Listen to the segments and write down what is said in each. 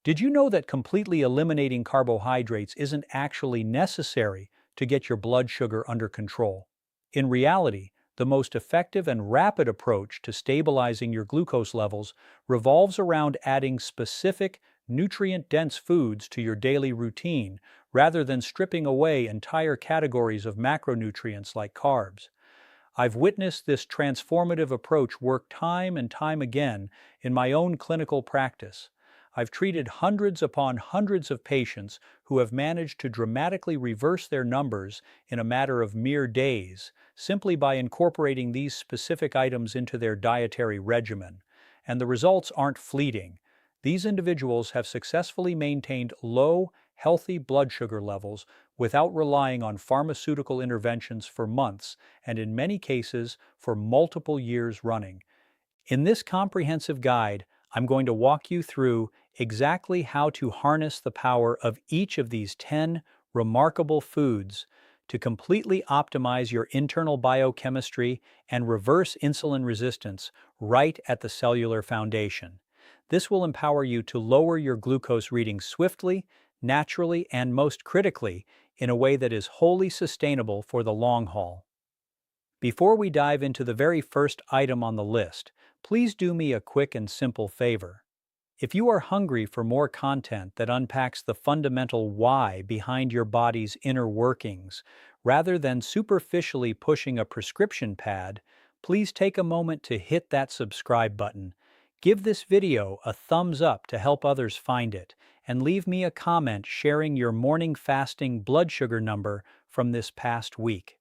Did you know that completely eliminating carbohydrates isn't actually necessary to get your blood sugar under control? In reality, the most effective and rapid approach to stabilizing your glucose levels revolves around adding specific, nutrient-dense foods to your daily routine rather than stripping away entire categories of macronutrients like carbs. I've witnessed this transformative approach work time and time again in my own clinical practice. I've treated hundreds upon hundreds of patients who have managed to dramatically reverse their numbers in a matter of mere days simply by incorporating these specific items into their dietary regimen. And the results aren't fleeting. These individuals have successfully maintained low, healthy blood sugar levels without relying on pharmaceutical interventions for months, and in many cases for multiple years running. In this comprehensive guide, I'm going to walk you through exactly how to harness the power of each of these 10 remarkable foods to completely optimize your internal biochemistry and reverse insulin resistance right at the cellular foundation. This will empower you to lower your glucose readings swiftly, naturally, and most critically, in a way that is wholly sustainable for the long haul. Before we dive into the very first item on the list, please do me a quick and simple favor. If you are hungry for more content that unpacks the fundamental why behind your body's inner workings, rather than superficially pushing a prescription pad, please take a moment to hit that subscribe button. Give this video a thumbs up to help others find it, and leave me a comment sharing your morning fasting blood sugar number from this past week.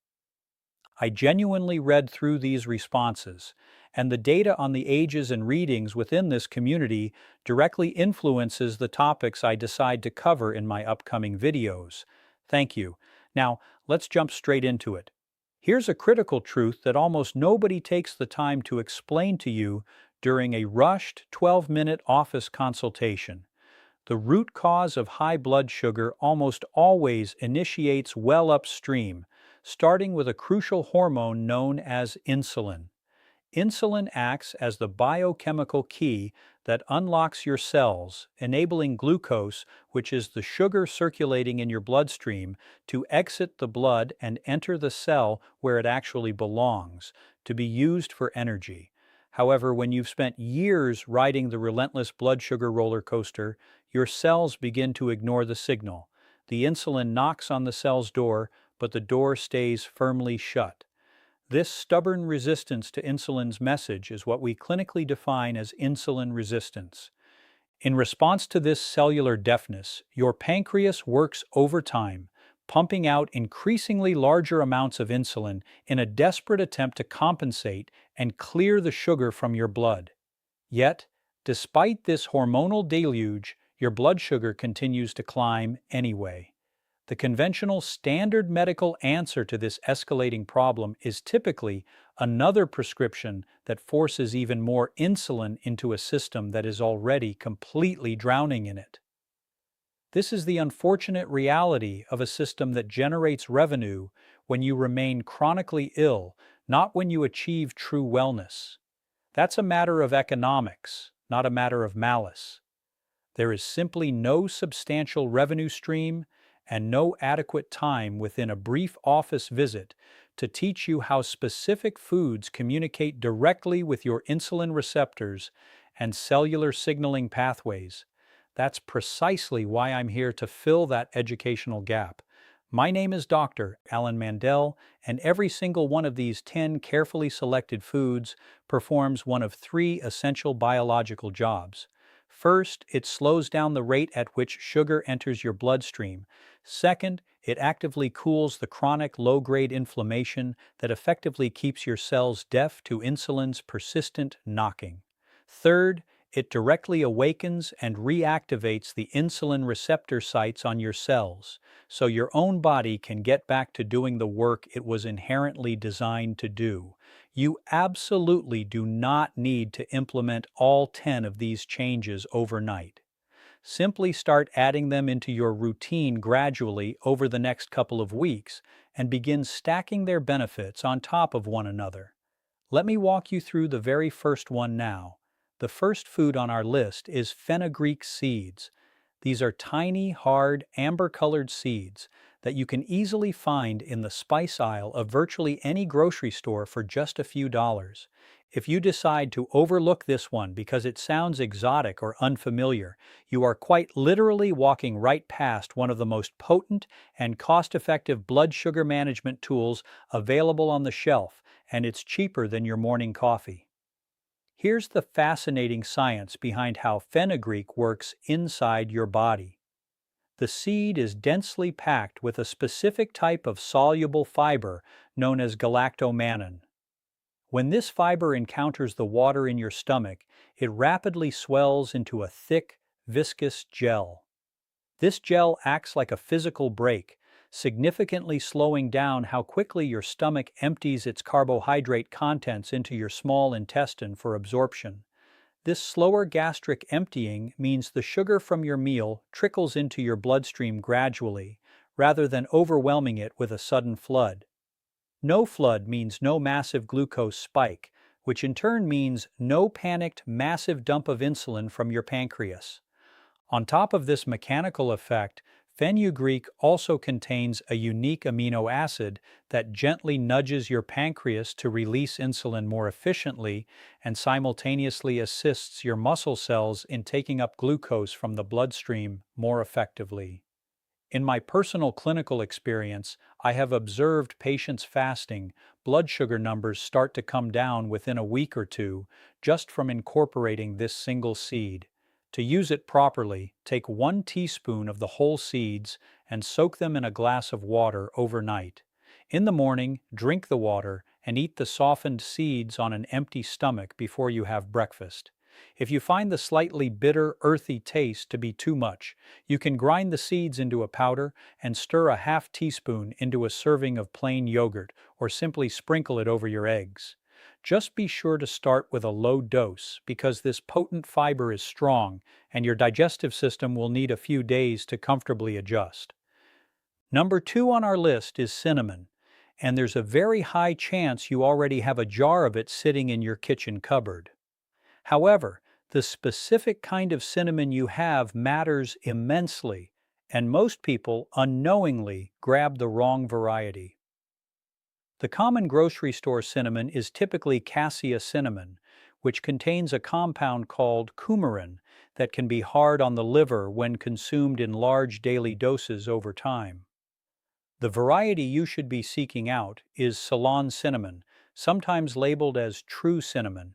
I genuinely read through these responses, and the data on the ages and readings within this community directly influences the topics I decide to cover in my upcoming videos. Thank you. Now, let's jump straight into it. Here's a critical truth that almost nobody takes the time to explain to you during a rushed 12-minute office consultation. The root cause of high blood sugar almost always initiates well upstream, starting with a crucial hormone known as insulin. Insulin acts as the biochemical key that unlocks your cells, enabling glucose, which is the sugar circulating in your bloodstream, to exit the blood and enter the cell where it actually belongs, to be used for energy. However, when you've spent years riding the relentless blood sugar roller coaster, your cells begin to ignore the signal. The insulin knocks on the cell's door, but the door stays firmly shut. This stubborn resistance to insulin's message is what we clinically define as insulin resistance. In response to this cellular deafness, your pancreas works overtime, pumping out increasingly larger amounts of insulin in a desperate attempt to compensate and clear the sugar from your blood. Yet, despite this hormonal deluge, your blood sugar continues to climb anyway. The conventional standard medical answer to this escalating problem is typically another prescription that forces even more insulin into a system that is already completely drowning in it. This is the unfortunate reality of a system that generates revenue when you remain chronically ill, not when you achieve true wellness. That's a matter of economics, not a matter of malice. There is simply no substantial revenue stream and no adequate time within a brief office visit to teach you how specific foods communicate directly with your insulin receptors and cellular signaling pathways. That's precisely why I'm here to fill that educational gap. My name is Dr. Alan Mandell, and every single one of these 10 carefully selected foods performs one of 3 essential biological jobs. First, it slows down the rate at which sugar enters your bloodstream. Second, it actively cools the chronic low-grade inflammation that effectively keeps your cells deaf to insulin's persistent knocking. Third, it directly awakens and reactivates the insulin receptor sites on your cells, so your own body can get back to doing the work it was inherently designed to do. You absolutely do not need to implement all 10 of these changes overnight. Simply start adding them into your routine gradually over the next couple of weeks and begin stacking their benefits on top of one another. Let me walk you through the very first one now. The first food on our list is fenugreek seeds. These are tiny, hard, amber-colored seeds that you can easily find in the spice aisle of virtually any grocery store for just a few dollars. If you decide to overlook this one because it sounds exotic or unfamiliar, you are quite literally walking right past one of the most potent and cost-effective blood sugar management tools available on the shelf, and it's cheaper than your morning coffee. Here's the fascinating science behind how fenugreek works inside your body. The seed is densely packed with a specific type of soluble fiber known as galactomannan. When this fiber encounters the water in your stomach, it rapidly swells into a thick, viscous gel. This gel acts like a physical brake, significantly slowing down how quickly your stomach empties its carbohydrate contents into your small intestine for absorption. This slower gastric emptying means the sugar from your meal trickles into your bloodstream gradually, rather than overwhelming it with a sudden flood. No flood means no massive glucose spike, which in turn means no panicked massive dump of insulin from your pancreas. On top of this mechanical effect, fenugreek also contains a unique amino acid that gently nudges your pancreas to release insulin more efficiently and simultaneously assists your muscle cells in taking up glucose from the bloodstream more effectively. In my personal clinical experience, I have observed patients fasting, blood sugar numbers start to come down within a week or two just from incorporating this single seed. To use it properly, take 1 teaspoon of the whole seeds and soak them in a glass of water overnight. In the morning, drink the water and eat the softened seeds on an empty stomach before you have breakfast. If you find the slightly bitter, earthy taste to be too much, you can grind the seeds into a powder and stir a half teaspoon into a serving of plain yogurt or simply sprinkle it over your eggs. Just be sure to start with a low dose because this potent fiber is strong and your digestive system will need a few days to comfortably adjust. Number 2 on our list is cinnamon, and there's a very high chance you already have a jar of it sitting in your kitchen cupboard. However, the specific kind of cinnamon you have matters immensely, and most people unknowingly grab the wrong variety. The common grocery store cinnamon is typically cassia cinnamon, which contains a compound called coumarin that can be hard on the liver when consumed in large daily doses over time. The variety you should be seeking out is Ceylon cinnamon, sometimes labeled as true cinnamon.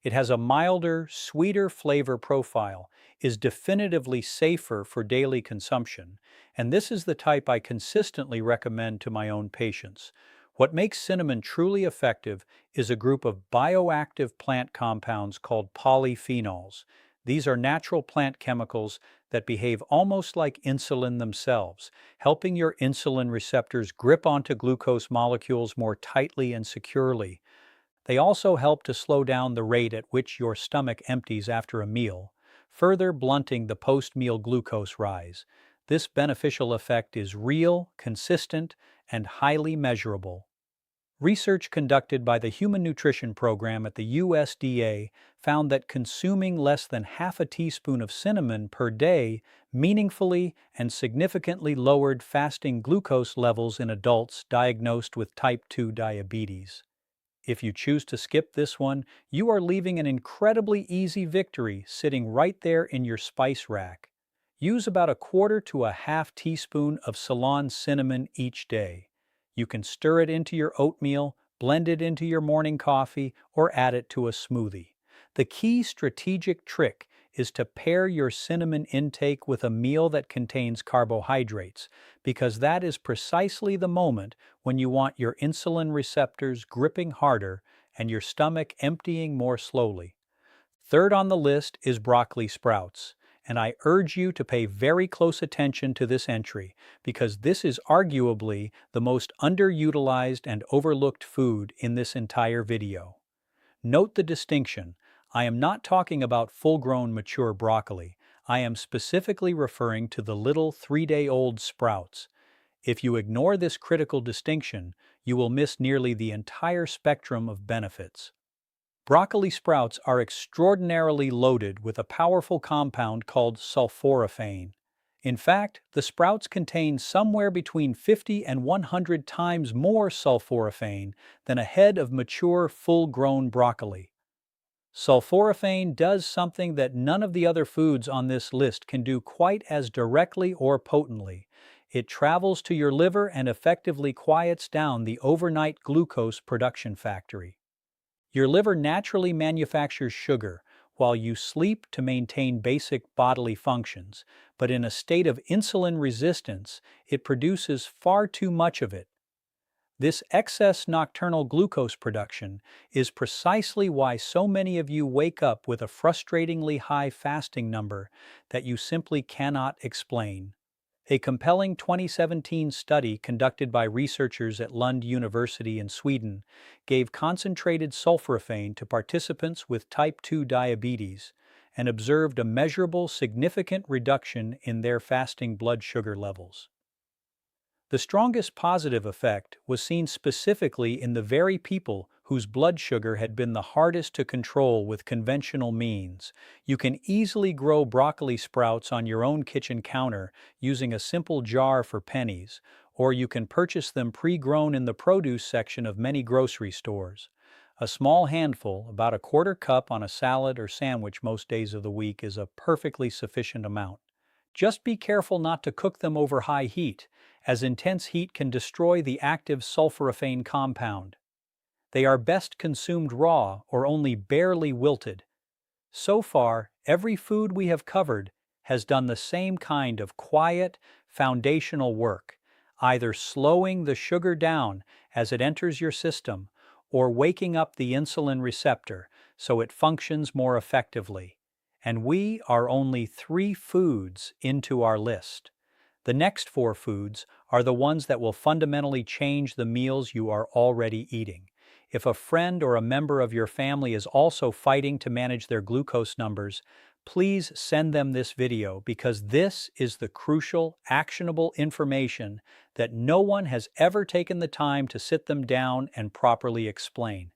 It has a milder, sweeter flavor profile, is definitively safer for daily consumption, and this is the type I consistently recommend to my own patients. What makes cinnamon truly effective is a group of bioactive plant compounds called polyphenols. These are natural plant chemicals that behave almost like insulin themselves, helping your insulin receptors grip onto glucose molecules more tightly and securely. They also help to slow down the rate at which your stomach empties after a meal, further blunting the post-meal glucose rise. This beneficial effect is real, consistent, and highly measurable. Research conducted by the Human Nutrition Program at the USDA found that consuming less than half a teaspoon of cinnamon per day meaningfully and significantly lowered fasting glucose levels in adults diagnosed with type 2 diabetes. If you choose to skip this one, you are leaving an incredibly easy victory sitting right there in your spice rack. Use about a quarter to a half teaspoon of Ceylon cinnamon each day. You can stir it into your oatmeal, blend it into your morning coffee, or add it to a smoothie. The key strategic trick is to pair your cinnamon intake with a meal that contains carbohydrates, because that is precisely the moment when you want your insulin receptors gripping harder and your stomach emptying more slowly. Third on the list is broccoli sprouts, and I urge you to pay very close attention to this entry because this is arguably the most underutilized and overlooked food in this entire video. Note the distinction. I am not talking about full-grown mature broccoli. I am specifically referring to the little 3-day-old sprouts. If you ignore this critical distinction, you will miss nearly the entire spectrum of benefits. Broccoli sprouts are extraordinarily loaded with a powerful compound called sulforaphane. In fact, the sprouts contain somewhere between 50 and 100 times more sulforaphane than a head of mature, full-grown broccoli. Sulforaphane does something that none of the other foods on this list can do quite as directly or potently. It travels to your liver and effectively quiets down the overnight glucose production factory. Your liver naturally manufactures sugar while you sleep to maintain basic bodily functions, but in a state of insulin resistance, it produces far too much of it. This excess nocturnal glucose production is precisely why so many of you wake up with a frustratingly high fasting number that you simply cannot explain. A compelling 2017 study conducted by researchers at Lund University in Sweden gave concentrated sulforaphane to participants with type 2 diabetes and observed a measurable, significant reduction in their fasting blood sugar levels. The strongest positive effect was seen specifically in the very people whose blood sugar had been the hardest to control with conventional means. You can easily grow broccoli sprouts on your own kitchen counter using a simple jar for pennies, or you can purchase them pre-grown in the produce section of many grocery stores. A small handful, about a quarter cup on a salad or sandwich most days of the week, is a perfectly sufficient amount. Just be careful not to cook them over high heat, as intense heat can destroy the active sulforaphane compound. They are best consumed raw or only barely wilted. So far, every food we have covered has done the same kind of quiet, foundational work, either slowing the sugar down as it enters your system or waking up the insulin receptor so it functions more effectively. And we are only 3 foods into our list. The next 4 foods are the ones that will fundamentally change the meals you are already eating. If a friend or a member of your family is also fighting to manage their glucose numbers, please send them this video because this is the crucial, actionable information that no one has ever taken the time to sit them down and properly explain.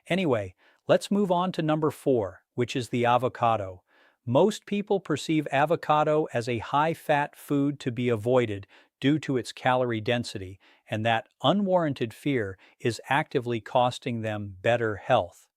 Anyway, let's move on to number 4, which is the avocado. Most people perceive avocado as a high-fat food to be avoided due to its calorie density, and that unwarranted fear is actively costing them better health.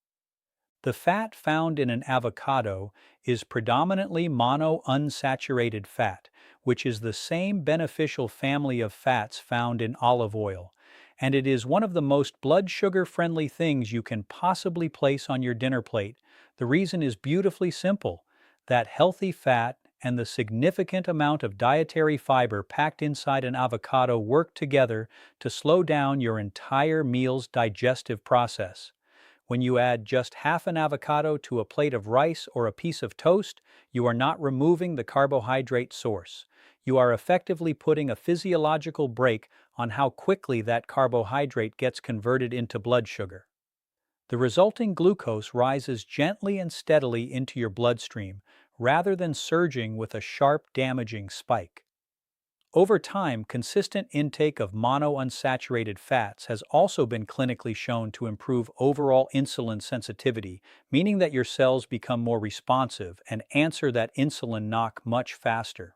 The fat found in an avocado is predominantly monounsaturated fat, which is the same beneficial family of fats found in olive oil, and it is one of the most blood sugar-friendly things you can possibly place on your dinner plate. The reason is beautifully simple. That healthy fat and the significant amount of dietary fiber packed inside an avocado work together to slow down your entire meal's digestive process. When you add just half an avocado to a plate of rice or a piece of toast, you are not removing the carbohydrate source. You are effectively putting a physiological brake on how quickly that carbohydrate gets converted into blood sugar. The resulting glucose rises gently and steadily into your bloodstream, rather than surging with a sharp, damaging spike. Over time, consistent intake of monounsaturated fats has also been clinically shown to improve overall insulin sensitivity, meaning that your cells become more responsive and answer that insulin knock much faster.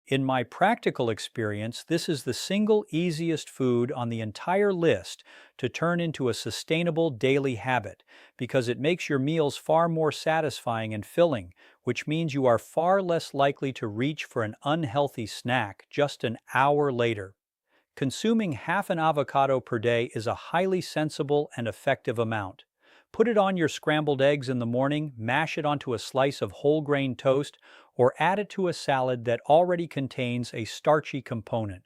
In my practical experience, this is the single easiest food on the entire list to turn into a sustainable daily habit because it makes your meals far more satisfying and filling, which means you are far less likely to reach for an unhealthy snack just an hour later. Consuming half an avocado per day is a highly sensible and effective amount. Put it on your scrambled eggs in the morning, mash it onto a slice of whole grain toast, or add it to a salad that already contains a starchy component.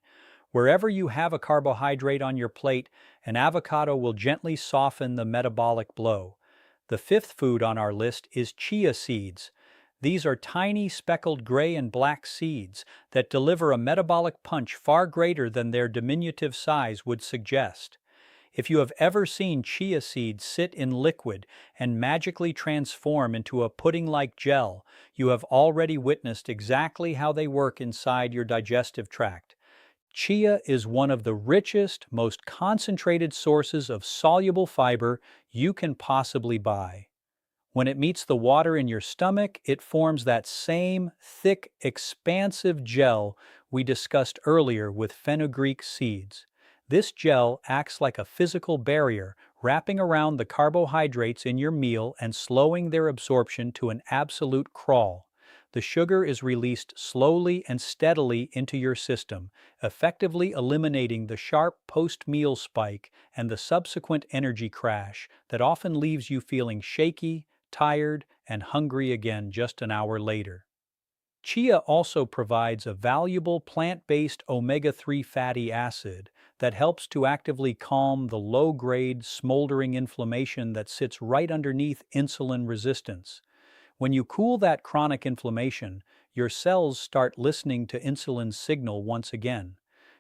Wherever you have a carbohydrate on your plate, an avocado will gently soften the metabolic blow. The 5th food on our list is chia seeds. These are tiny speckled gray and black seeds that deliver a metabolic punch far greater than their diminutive size would suggest. If you have ever seen chia seeds sit in liquid and magically transform into a pudding-like gel, you have already witnessed exactly how they work inside your digestive tract. Chia is one of the richest, most concentrated sources of soluble fiber you can possibly buy. When it meets the water in your stomach, it forms that same thick, expansive gel we discussed earlier with fenugreek seeds. This gel acts like a physical barrier, wrapping around the carbohydrates in your meal and slowing their absorption to an absolute crawl. The sugar is released slowly and steadily into your system, effectively eliminating the sharp post-meal spike and the subsequent energy crash that often leaves you feeling shaky, tired, and hungry again just an hour later. Chia also provides a valuable plant-based omega-3 fatty acid that helps to actively calm the low-grade, smoldering inflammation that sits right underneath insulin resistance. When you cool that chronic inflammation, your cells start listening to insulin's signal once again.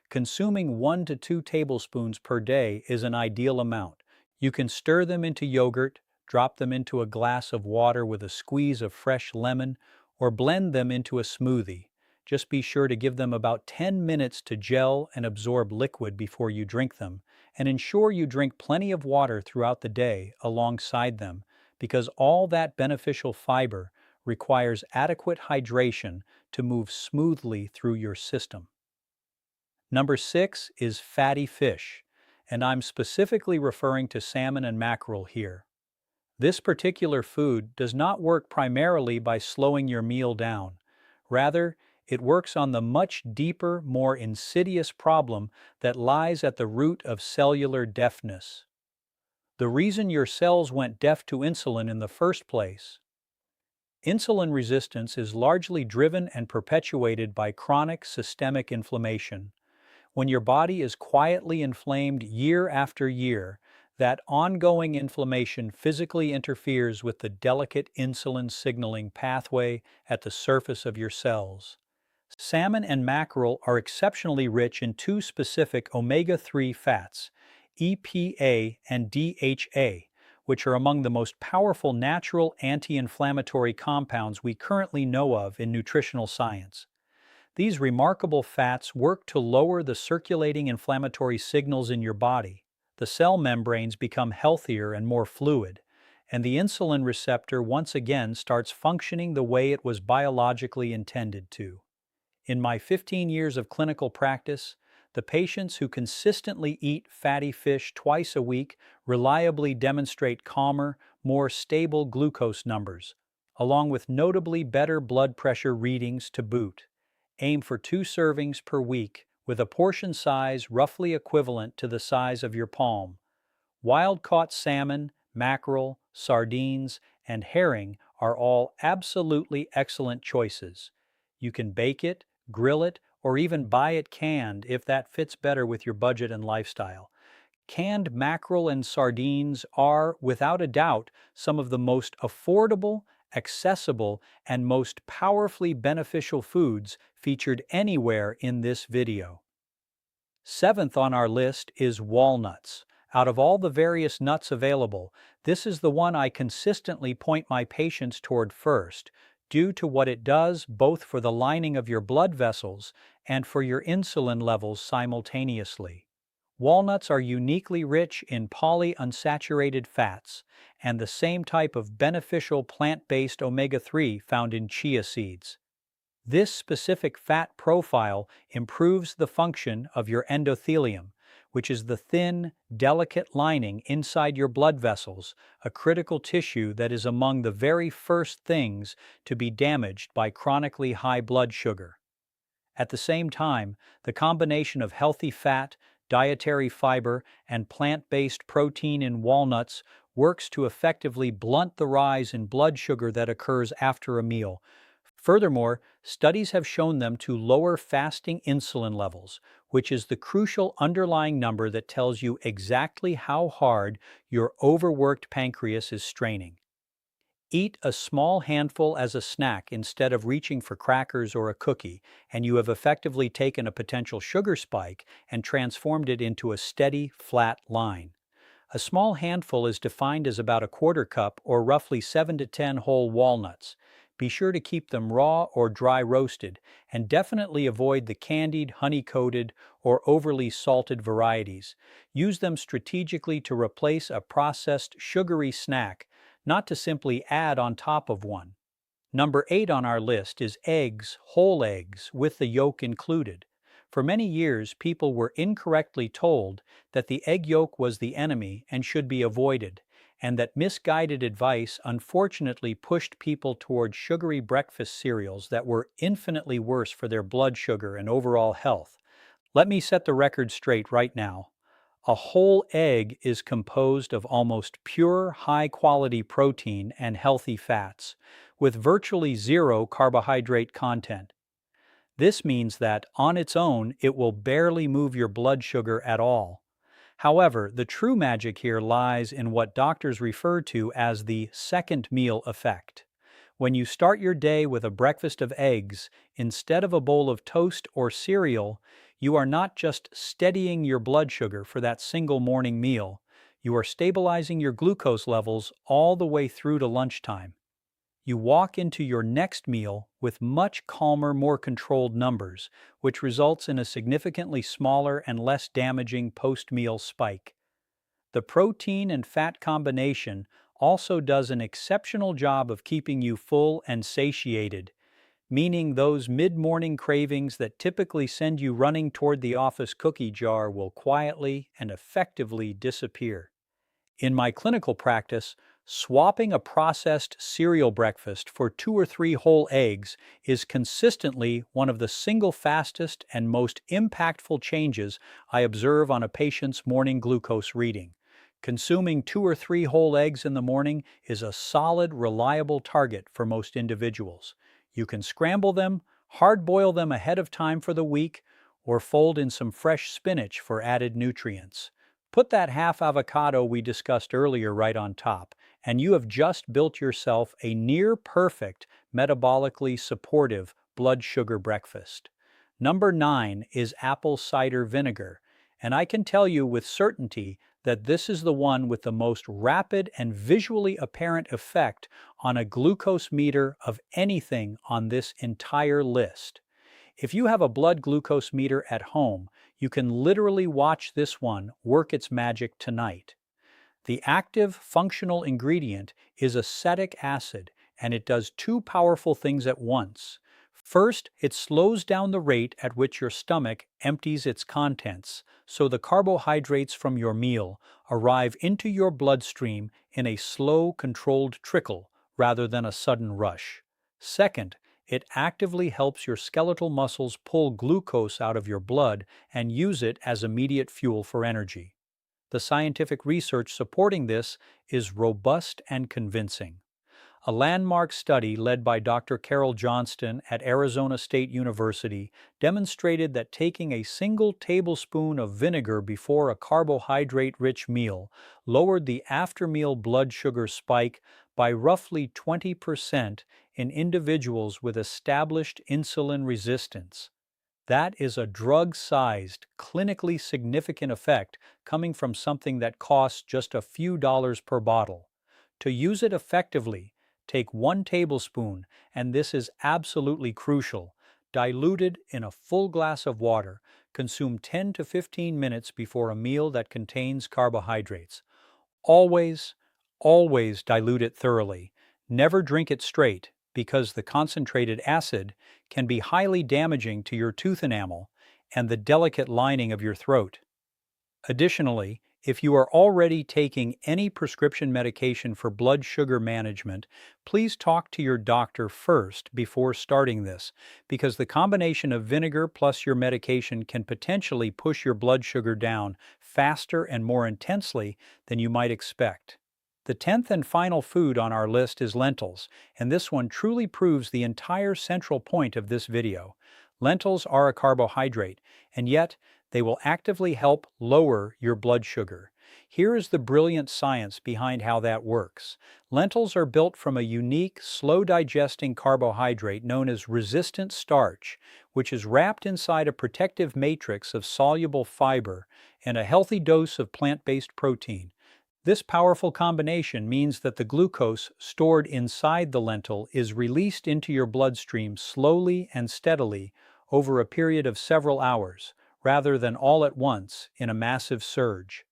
Consuming 1 to 2 tablespoons per day is an ideal amount. You can stir them into yogurt, drop them into a glass of water with a squeeze of fresh lemon, or blend them into a smoothie. Just be sure to give them about 10 minutes to gel and absorb liquid before you drink them, and ensure you drink plenty of water throughout the day alongside them, because all that beneficial fiber requires adequate hydration to move smoothly through your system. Number 6 is fatty fish, and I'm specifically referring to salmon and mackerel here. This particular food does not work primarily by slowing your meal down. Rather, it works on the much deeper, more insidious problem that lies at the root of cellular deafness. The reason your cells went deaf to insulin in the first place. Insulin resistance is largely driven and perpetuated by chronic systemic inflammation. When your body is quietly inflamed year after year, that ongoing inflammation physically interferes with the delicate insulin signaling pathway at the surface of your cells. Salmon and mackerel are exceptionally rich in two specific omega-3 fats, EPA and DHA, which are among the most powerful natural anti-inflammatory compounds we currently know of in nutritional science. These remarkable fats work to lower the circulating inflammatory signals in your body. The cell membranes become healthier and more fluid, and the insulin receptor once again starts functioning the way it was biologically intended to. In my 15 years of clinical practice, the patients who consistently eat fatty fish twice a week reliably demonstrate calmer, more stable glucose numbers, along with notably better blood pressure readings to boot. Aim for 2 servings per week, with a portion size roughly equivalent to the size of your palm. Wild-caught salmon, mackerel, sardines, and herring are all absolutely excellent choices. You can bake it, grill it, or even buy it canned if that fits better with your budget and lifestyle. Canned mackerel and sardines are, without a doubt, some of the most affordable, accessible, and most powerfully beneficial foods featured anywhere in this video. 7th on our list is walnuts. Out of all the various nuts available, this is the one I consistently point my patients toward first, due to what it does both for the lining of your blood vessels and for your insulin levels simultaneously. Walnuts are uniquely rich in polyunsaturated fats and the same type of beneficial plant-based omega-3 found in chia seeds. This specific fat profile improves the function of your endothelium, which is the thin, delicate lining inside your blood vessels, a critical tissue that is among the very first things to be damaged by chronically high blood sugar. At the same time, the combination of healthy fat, dietary fiber, and plant-based protein in walnuts works to effectively blunt the rise in blood sugar that occurs after a meal. Furthermore, studies have shown them to lower fasting insulin levels, which is the crucial underlying number that tells you exactly how hard your overworked pancreas is straining. Eat a small handful as a snack instead of reaching for crackers or a cookie, and you have effectively taken a potential sugar spike and transformed it into a steady, flat line. A small handful is defined as about a quarter cup or roughly 7 to 10 whole walnuts. Be sure to keep them raw or dry roasted, and definitely avoid the candied, honey-coated, or overly salted varieties. Use them strategically to replace a processed, sugary snack, not to simply add on top of one. Number 8 on our list is eggs, whole eggs, with the yolk included. For many years, people were incorrectly told that the egg yolk was the enemy and should be avoided, and that misguided advice unfortunately pushed people toward sugary breakfast cereals that were infinitely worse for their blood sugar and overall health. Let me set the record straight right now. A whole egg is composed of almost pure, high-quality protein and healthy fats, with virtually zero carbohydrate content. This means that, on its own, it will barely move your blood sugar at all. However, the true magic here lies in what doctors refer to as the second meal effect. When you start your day with a breakfast of eggs instead of a bowl of toast or cereal, you are not just steadying your blood sugar for that single morning meal, you are stabilizing your glucose levels all the way through to lunchtime. You walk into your next meal with much calmer, more controlled numbers, which results in a significantly smaller and less damaging post-meal spike. The protein and fat combination also does an exceptional job of keeping you full and satiated, meaning those mid-morning cravings that typically send you running toward the office cookie jar will quietly and effectively disappear. In my clinical practice, swapping a processed cereal breakfast for 2 or 3 whole eggs is consistently one of the single fastest and most impactful changes I observe on a patient's morning glucose reading. Consuming 2 or 3 whole eggs in the morning is a solid, reliable target for most individuals. You can scramble them, hard-boil them ahead of time for the week, or fold in some fresh spinach for added nutrients. Put that half avocado we discussed earlier right on top, and you have just built yourself a near-perfect, metabolically supportive blood sugar breakfast. Number 9 is apple cider vinegar, and I can tell you with certainty that this is the one with the most rapid and visually apparent effect on a glucose meter of anything on this entire list. If you have a blood glucose meter at home, you can literally watch this one work its magic tonight. The active functional ingredient is acetic acid, and it does 2 powerful things at once. First, it slows down the rate at which your stomach empties its contents, so the carbohydrates from your meal arrive into your bloodstream in a slow, controlled trickle rather than a sudden rush. Second, it actively helps your skeletal muscles pull glucose out of your blood and use it as immediate fuel for energy. The scientific research supporting this is robust and convincing. A landmark study led by Dr. Carol Johnston at Arizona State University demonstrated that taking a single tablespoon of vinegar before a carbohydrate-rich meal lowered the after-meal blood sugar spike by roughly 20% in individuals with established insulin resistance. That is a drug-sized, clinically significant effect coming from something that costs just a few dollars per bottle. To use it effectively, take 1 tablespoon, and this is absolutely crucial, diluted in a full glass of water, consume 10 to 15 minutes before a meal that contains carbohydrates. Always, always dilute it thoroughly. Never drink it straight, because the concentrated acid can be highly damaging to your tooth enamel and the delicate lining of your throat. Additionally, if you are already taking any prescription medication for blood sugar management, please talk to your doctor first before starting this, because the combination of vinegar plus your medication can potentially push your blood sugar down faster and more intensely than you might expect. The 10th and final food on our list is lentils, and this one truly proves the entire central point of this video. Lentils are a carbohydrate, and yet they will actively help lower your blood sugar. Here is the brilliant science behind how that works. Lentils are built from a unique, slow-digesting carbohydrate known as resistant starch, which is wrapped inside a protective matrix of soluble fiber and a healthy dose of plant-based protein. This powerful combination means that the glucose stored inside the lentil is released into your bloodstream slowly and steadily over a period of several hours, rather than all at once in a massive surge.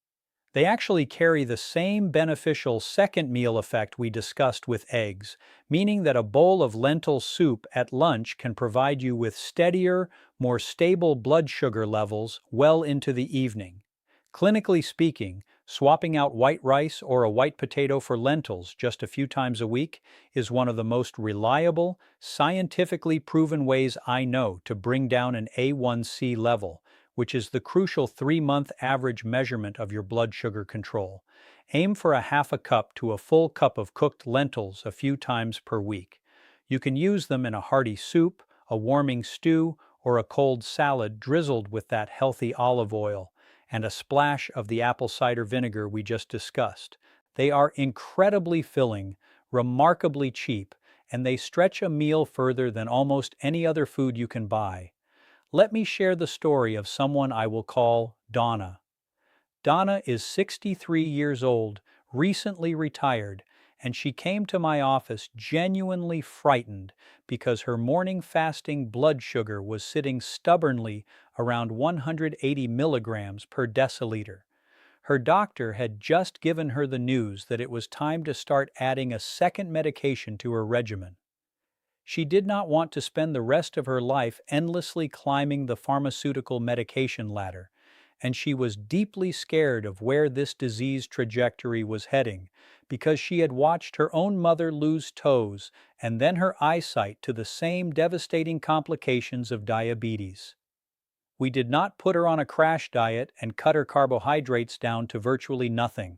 They actually carry the same beneficial second meal effect we discussed with eggs, meaning that a bowl of lentil soup at lunch can provide you with steadier, more stable blood sugar levels well into the evening. Clinically speaking, swapping out white rice or a white potato for lentils just a few times a week is one of the most reliable, scientifically proven ways I know to bring down an A1C level, which is the crucial 3-month average measurement of your blood sugar control. Aim for a half a cup to a full cup of cooked lentils a few times per week. You can use them in a hearty soup, a warming stew, or a cold salad drizzled with that healthy olive oil and a splash of the apple cider vinegar we just discussed. They are incredibly filling, remarkably cheap, and they stretch a meal further than almost any other food you can buy. Let me share the story of someone I will call Donna. Donna is 63 years old, recently retired, and she came to my office genuinely frightened because her morning fasting blood sugar was sitting stubbornly around 180 milligrams per deciliter. Her doctor had just given her the news that it was time to start adding a second medication to her regimen. She did not want to spend the rest of her life endlessly climbing the pharmaceutical medication ladder, and she was deeply scared of where this disease trajectory was heading because she had watched her own mother lose toes and then her eyesight to the same devastating complications of diabetes. We did not put her on a crash diet and cut her carbohydrates down to virtually nothing.